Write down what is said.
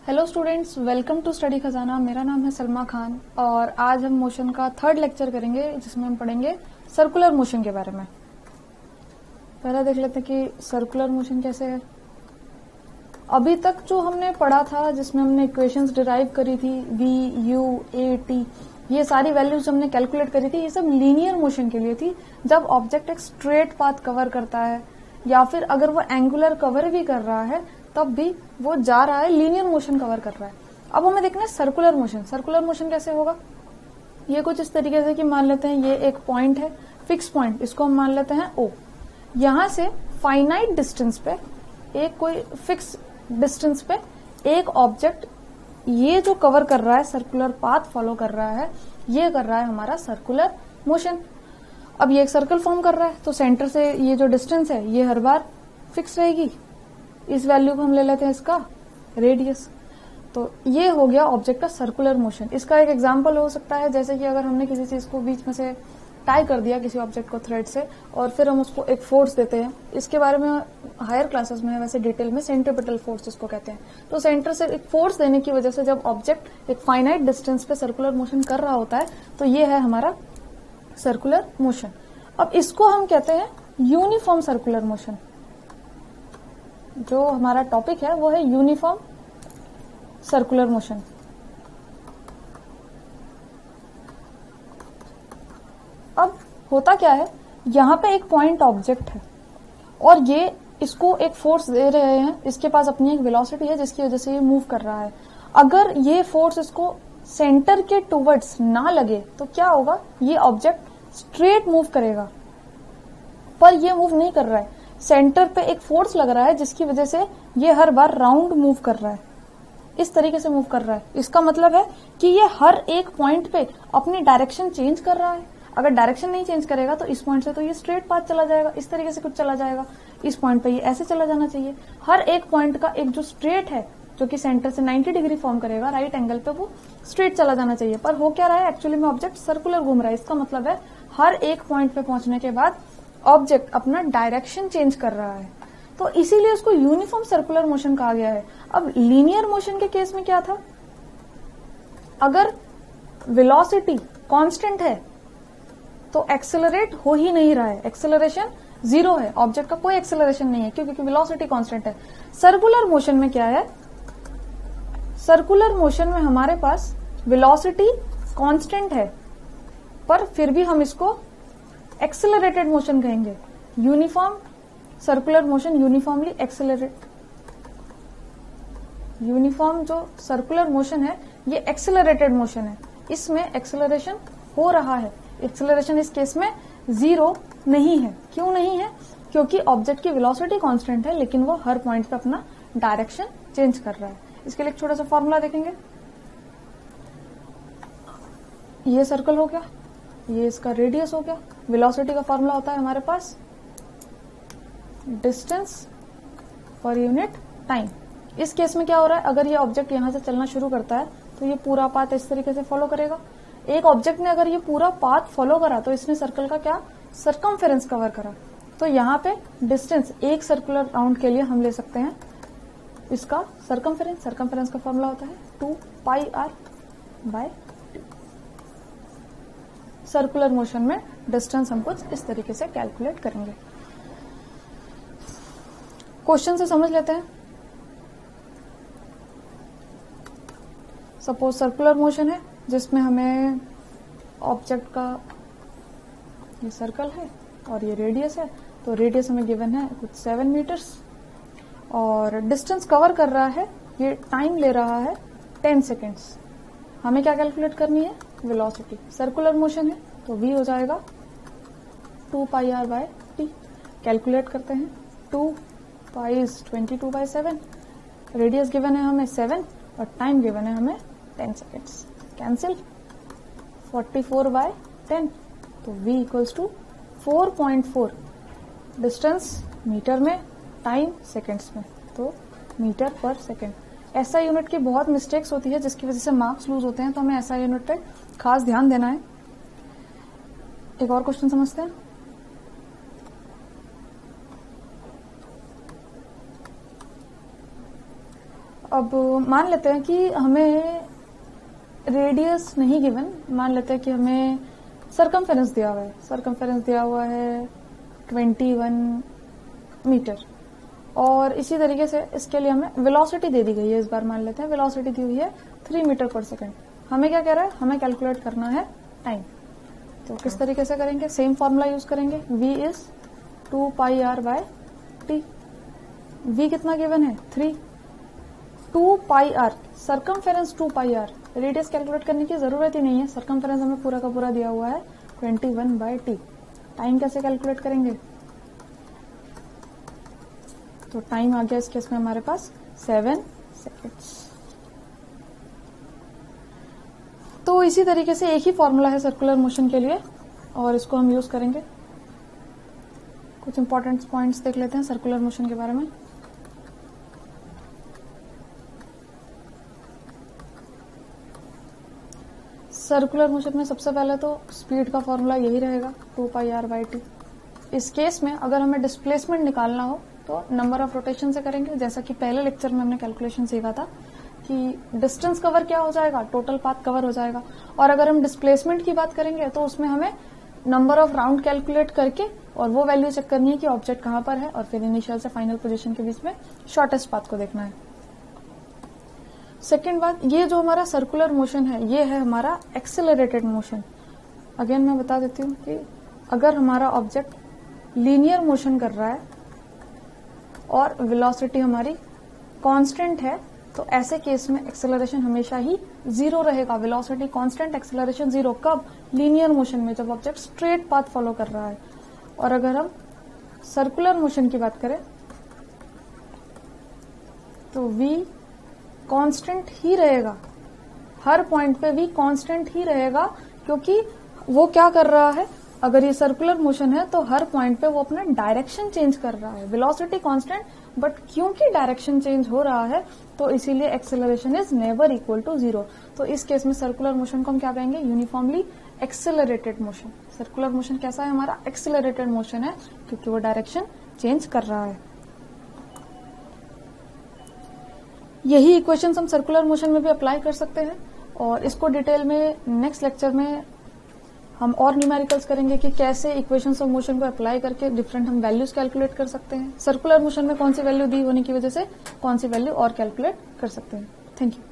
Hello students, welcome to study Khazana. मेरा नाम है सलमा खान और आज हम मोशन का थर्ड लेक्चर करेंगे जिसमें हम पढ़ेंगे सर्कुलर मोशन के बारे में। पहला देख लेते हैं कि सर्कुलर मोशन कैसे है। अभी तक जो हमने पढ़ा था जिसमें हमने इक्वेशंस डिराइव करी थी v, u, a, t, ये सारी वैल्यूज हमने कैलकुलेट करी थी, ये सब लीनियर मोशन के लिए थी। जब ऑब्जेक्ट एक स्ट्रेट पाथ कवर करता है या फिर अगर वो एंगुलर कवर भी कर रहा है तब भी वो जा रहा है, लीनियर मोशन कवर कर रहा है। अब हमें देखना है सर्कुलर मोशन। सर्कुलर मोशन कैसे होगा, ये कुछ इस तरीके से कि मान लेते हैं ये एक पॉइंट है, फिक्स पॉइंट, इसको हम मान लेते हैं O। यहां से फाइनाइट डिस्टेंस पे एक कोई फिक्स डिस्टेंस पे एक ऑब्जेक्ट ये जो कवर कर रहा है, सर्कुलर पाथ फॉलो कर रहा है, ये कर रहा है हमारा सर्कुलर मोशन। अब ये एक सर्कल फॉर्म कर रहा है तो सेंटर से ये जो डिस्टेंस है ये हर बार फिक्स रहेगी। इस वैल्यू को हम ले लेते हैं इसका रेडियस। तो ये हो गया ऑब्जेक्ट का सर्कुलर मोशन। इसका एक एग्जांपल हो सकता है जैसे कि अगर हमने किसी चीज को बीच में से टाई कर दिया किसी ऑब्जेक्ट को थ्रेड से और फिर हम उसको एक फोर्स देते हैं। इसके बारे में हायर क्लासेस में वैसे डिटेल में सेंट्रीपिटल फोर्स इसको कहते हैं। तो सेंटर से एक फोर्स देने की वजह से जब ऑब्जेक्ट एक फाइनाइट डिस्टेंस पे सर्कुलर मोशन कर रहा होता है तो ये है हमारा सर्कुलर मोशन। अब इसको हम कहते हैं यूनिफॉर्म सर्कुलर मोशन। जो हमारा टॉपिक है वो है यूनिफॉर्म सर्कुलर मोशन। अब होता क्या है, यहां पे एक पॉइंट ऑब्जेक्ट है और ये इसको एक फोर्स दे रहे हैं, इसके पास अपनी एक वेलोसिटी है जिसकी वजह से ये मूव कर रहा है। अगर ये फोर्स इसको सेंटर के टुवर्ड्स ना लगे तो क्या होगा, ये ऑब्जेक्ट स्ट्रेट मूव करेगा, पर ये मूव नहीं कर रहा है। सेंटर पे एक फोर्स लग रहा है जिसकी वजह से ये हर बार राउंड मूव कर रहा है, इस तरीके से मूव कर रहा है। इसका मतलब है कि ये हर एक पॉइंट पे अपनी डायरेक्शन चेंज कर रहा है। अगर डायरेक्शन नहीं चेंज करेगा तो इस पॉइंट से तो ये स्ट्रेट पाथ चला जाएगा, इस तरीके से कुछ चला जाएगा। इस पॉइंट पे ये ऐसे चला जाना चाहिए। हर एक पॉइंट का एक जो स्ट्रेट है जो कि सेंटर से 90 डिग्री फॉर्म करेगा राइट एंगल पे, वो स्ट्रेट चला जाना चाहिए। पर हो क्या रहा है, एक्चुअली में ऑब्जेक्ट सर्कुलर घूम रहा है। इसका मतलब है हर एक पॉइंट पे पहुंचने के बाद ऑब्जेक्ट अपना डायरेक्शन चेंज कर रहा है, तो इसीलिए उसको यूनिफॉर्म सर्कुलर मोशन कहा गया है। अब लीनियर मोशन के केस में क्या था, अगर वेलोसिटी कांस्टेंट है तो एक्सेलरेट हो ही नहीं रहा है, एक्सेलरेशन जीरो है, ऑब्जेक्ट का कोई एक्सेलरेशन नहीं है क्योंकि वेलोसिटी कांस्टेंट है। सर्कुलर मोशन में क्या है, सर्कुलर मोशन में हमारे पास वेलोसिटी कांस्टेंट है पर फिर भी हम इसको एक्सेलरेटेड मोशन कहेंगे। Uniform circular motion uniformly accelerate. Uniform जो सर्कुलर मोशन है ये एक्सेलरेटेड मोशन है, इसमें एक्सेलरेशन हो रहा है। एक्सेलरेशन इस केस में जीरो नहीं है। क्यों नहीं है, क्योंकि ऑब्जेक्ट की वेलोसिटी कांस्टेंट है लेकिन वो हर पॉइंट पे अपना डायरेक्शन चेंज कर रहा है। इसके लिए एक छोटा सा फॉर्मूला देखेंगे। ये सर्कल हो गया, ये इसका रेडियस हो गया। वेलोसिटी का फॉर्मूला होता है हमारे पास डिस्टेंस पर यूनिट टाइम। इस केस में क्या हो रहा है, अगर ये ऑब्जेक्ट यहां से चलना शुरू करता है तो ये पूरा पाथ इस तरीके से फॉलो करेगा। एक ऑब्जेक्ट ने अगर ये पूरा पाथ फॉलो करा तो इसने सर्कल का क्या सरकमफेरेंस कवर करा। तो यहाँ पे डिस्टेंस एक सर्कुलर राउंड के लिए हम ले सकते हैं इसका सरकमफेरेंस। सरकमफेरेंस का फॉर्मूला होता है 2πr/t। सर्कुलर मोशन में डिस्टेंस हम कुछ इस तरीके से कैलकुलेट करेंगे। क्वेश्चन से समझ लेते हैं। सपोज सर्कुलर मोशन है जिसमें हमें ऑब्जेक्ट का ये सर्कल है और ये रेडियस है, तो रेडियस हमें गिवन है कुछ 7 मीटर्स और डिस्टेंस कवर कर रहा है, ये टाइम ले रहा है 10 सेकेंड्स। हमें क्या कैलकुलेट करनी है, वेलोसिटी। सर्कुलर मोशन है तो v हो जाएगा 2πr/t। कैलकुलेट करते हैं, 2π is 22/7, रेडियस गिवन है हमें 7 और टाइम गिवन है हमें 10 सेकेंड्स। कैंसिल, 44/10, तो v equals to 4.4। Distance metre में, टाइम सेकेंड्स में, तो मीटर पर सेकेंड। ऐसा यूनिट की बहुत मिस्टेक्स होती है जिसकी वजह से मार्क्स लूज होते हैं, तो हमें ऐसा यूनिट पे खास ध्यान देना है। एक और क्वेश्चन समझते हैं। अब मान लेते हैं कि हमें रेडियस नहीं गिवन, मान लेते हैं कि हमें सरकमफेरेंस दिया हुआ है, सरकमफेरेंस दिया हुआ है 21 मीटर, और इसी तरीके से इसके लिए हमें वेलोसिटी दे दी गई है। इस बार मान लेते हैं वेलोसिटी दी हुई है 3 मीटर पर सेकेंड। हमें क्या कह रहा है, हमें कैलकुलेट करना है टाइम। तो किस तरीके से करेंगे, सेम फॉर्मूला यूज करेंगे, v is 2 pi R by T. v कितना गिवन है 3, 2 pi R, circumference 2 pi R, radius calculate करने की जरूरत ही नहीं है, सरकमफेरेंस हमें पूरा का पूरा दिया हुआ है 21 बाय टी। टाइम कैसे कैलकुलेट करेंगे, तो टाइम आ गया इस केस में हमारे पास 7 सेकेंड्स। तो इसी तरीके से एक ही फॉर्मूला है सर्कुलर मोशन के लिए और इसको हम यूज करेंगे। कुछ इंपॉर्टेंट पॉइंट्स देख लेते हैं सर्कुलर मोशन के बारे में। सर्कुलर मोशन में सबसे पहले तो स्पीड का फॉर्मूला यही रहेगा 2 पाई आर बाई टी। इस केस में अगर हमें डिस्प्लेसमेंट निकालना हो तो नंबर ऑफ रोटेशन से करेंगे, जैसा कि पहले लेक्चर में हमने कैलकुलेशन सीखा था कि डिस्टेंस कवर क्या हो जाएगा, टोटल पाथ कवर हो जाएगा। और अगर हम डिस्प्लेसमेंट की बात करेंगे तो उसमें हमें नंबर ऑफ राउंड कैलकुलेट करके और वो वैल्यू चेक करनी है कि ऑब्जेक्ट कहां पर है और फिर इनिशियल से फाइनल पोजीशन के बीच में शॉर्टेस्ट पाथ को देखना है। सेकेंड बात, ये जो हमारा सर्कुलर मोशन है ये है हमारा एक्सेलरेटेड मोशन। अगेन मैं बता देती हूँ कि अगर हमारा ऑब्जेक्ट लीनियर मोशन कर रहा है और वेलोसिटी हमारी कांस्टेंट है तो ऐसे केस में एक्सेलरेशन हमेशा ही 0 रहेगा। Velocity constant, acceleration 0। कब, लीनियर मोशन में, जब ऑब्जेक्ट स्ट्रेट पाथ फॉलो कर रहा है। और अगर हम सर्कुलर मोशन की बात करें तो v कांस्टेंट ही रहेगा, हर पॉइंट पे v कांस्टेंट ही रहेगा, क्योंकि वो क्या कर रहा है, अगर ये सर्कुलर मोशन है तो हर पॉइंट पे वो अपना डायरेक्शन चेंज कर रहा है। वेलोसिटी कांस्टेंट, बट क्योंकि डायरेक्शन चेंज हो रहा है तो इसीलिए acceleration is never equal to 0। तो इस केस में सर्कुलर मोशन को हम क्या कहेंगे, uniformly accelerated motion. Circular motion कैसा है हमारा, एक्सेलरेटेड मोशन है, क्योंकि वो डायरेक्शन चेंज कर रहा है। यही इक्वेशंस हम सर्कुलर मोशन में भी अप्लाई कर सकते हैं और इसको डिटेल में नेक्स्ट लेक्चर में हम और न्यूमेरिकल्स करेंगे कि कैसे इक्वेशंस ऑफ मोशन को अप्लाई करके डिफरेंट हम वैल्यूज कैलकुलेट कर सकते हैं। सर्कुलर मोशन में कौन सी वैल्यू दी होने की वजह से कौन सी वैल्यू और कैलकुलेट कर सकते हैं। Thank you.